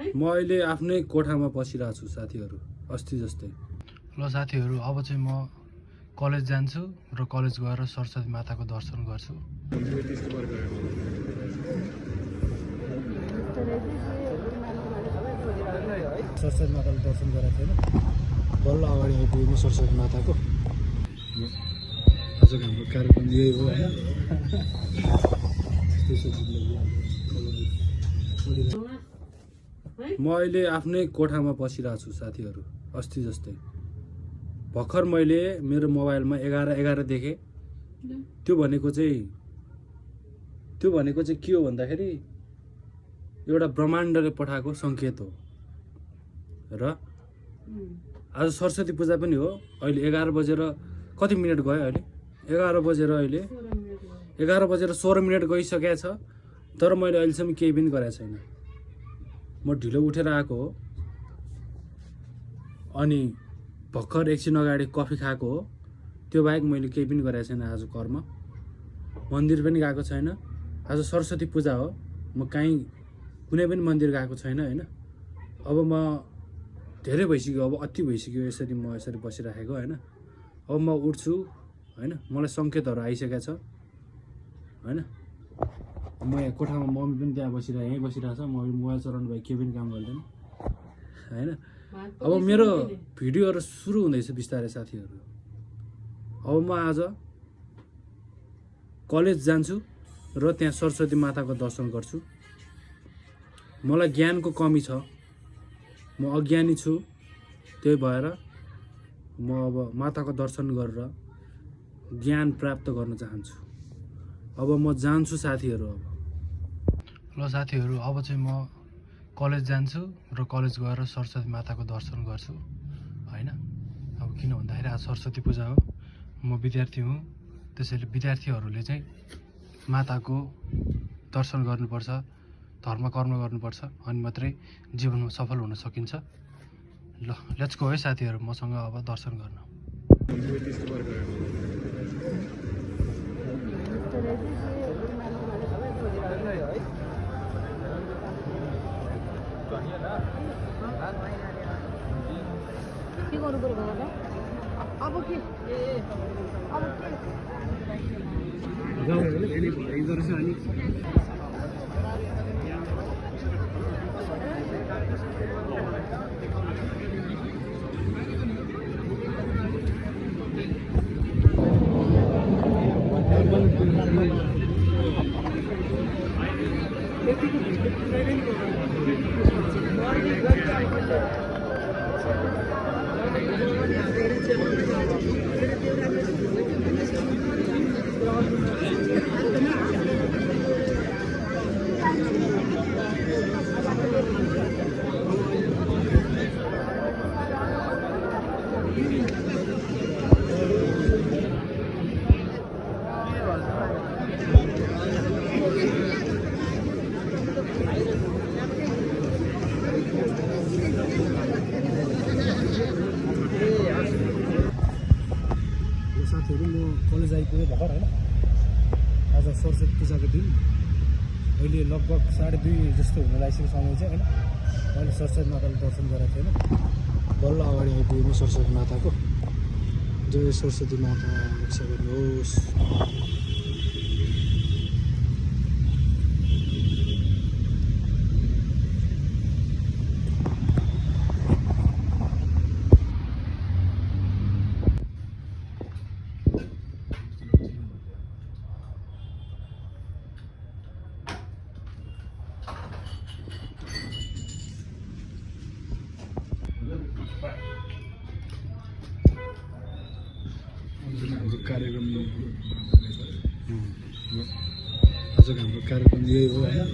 म अहिले आफ्नै कोठामा बसिरहेको छु साथीहरू, अस्ति जस्तै। ल साथीहरू, अब चाहिँ म कलेज जान्छु र कलेज गएर सरस्वती माताको दर्शन गर्छु। सरस्वती माताको दर्शन गरेको थिएन, बल्ल अगाडि आइपुगेको सरस्वती माताको। आजको हाम्रो कार्यक्रम यही हो होइन। म अहिले आफ्नै कोठामा बसिरहेको छु साथीहरू, अस्ति जस्तै। भर्खर मैले मेरो मोबाइलमा 11:11 देखेँ। त्यो भनेको चाहिँ के हो भन्दाखेरि एउटा ब्रह्माण्डले पठाएको सङ्केत हो। र आज सरस्वती पूजा पनि हो। अहिले 11 बजेर कति मिनट गयो? अहिले 11 बजेर 16 मिनट गइसकेको छ, तर मैले अहिलेसम्म केही पनि गरेको छैन। म ढिलो उठेर आएको हो, अनि भर्खर एकछिन अगाडि कफी खाएको हो। त्यो बाहेक मैले केही पनि गरेको छैन। आज कर्म मन्दिर पनि गएको छैन। आज सरस्वती पूजा हो, म कहीँ कुनै पनि मन्दिर गएको छैन होइन। अब म धेरै भइसक्यो, अब अति भइसक्यो यसरी म यसरी बसिराखेको होइन। अब म उठ्छु होइन, मलाई सङ्केतहरू आइसकेको छ होइन। म यहाँ कोठामा, मम्मी पनि त्यहाँ यहीँ बसिरहेको छ। म मोबाइल चलाउनु भए केही पनि काम गर्दैन होइन। अब मेरो भिडियोहरू सुरु हुँदैछ बिस्तारै साथीहरू। अब म आज कलेज जान्छु र त्यहाँ सरस्वती माताको दर्शन गर्छु। मलाई ज्ञानको कमी छ, म अज्ञानी छु। त्यही भएर म अब माताको दर्शन गरेर ज्ञान प्राप्त गर्न चाहन्छु। अब म जान्छु साथीहरू। ल साथीहरू, अब चाहिँ म कलेज जान्छु र कलेज गएर सरस्वती माताको दर्शन गर्छु होइन। अब किन भन्दाखेरि आज सरस्वती पूजा हो, म विद्यार्थी हुँ। त्यसैले विद्यार्थीहरूले चाहिँ माताको दर्शन गर्नुपर्छ, धर्म कर्म गर्नुपर्छ, अनि मात्रै जीवनमा सफल हुन सकिन्छ। ल लेट्स गो है साथीहरू, मसँग अब दर्शन गर्न। के गर्नु पर्यो भन त? अब के साथीहरू, म कलेज आइपुगेँ भर्खर होइन। आज सरस्वती पूजाको दिन, अहिले लगभग 2:30 जस्तो हुन लागिसक्यो समय चाहिँ होइन। मैले सरस्वती माताको दर्शन गरेको थिएन, बल्ल अगाडि आइपुगेको सरस्वती माताको। जय सरस्वती माता रक्षा गर्नुहोस्। कार्यक्रम आजको हाम्रो कार्यक्रम यही हो होइन।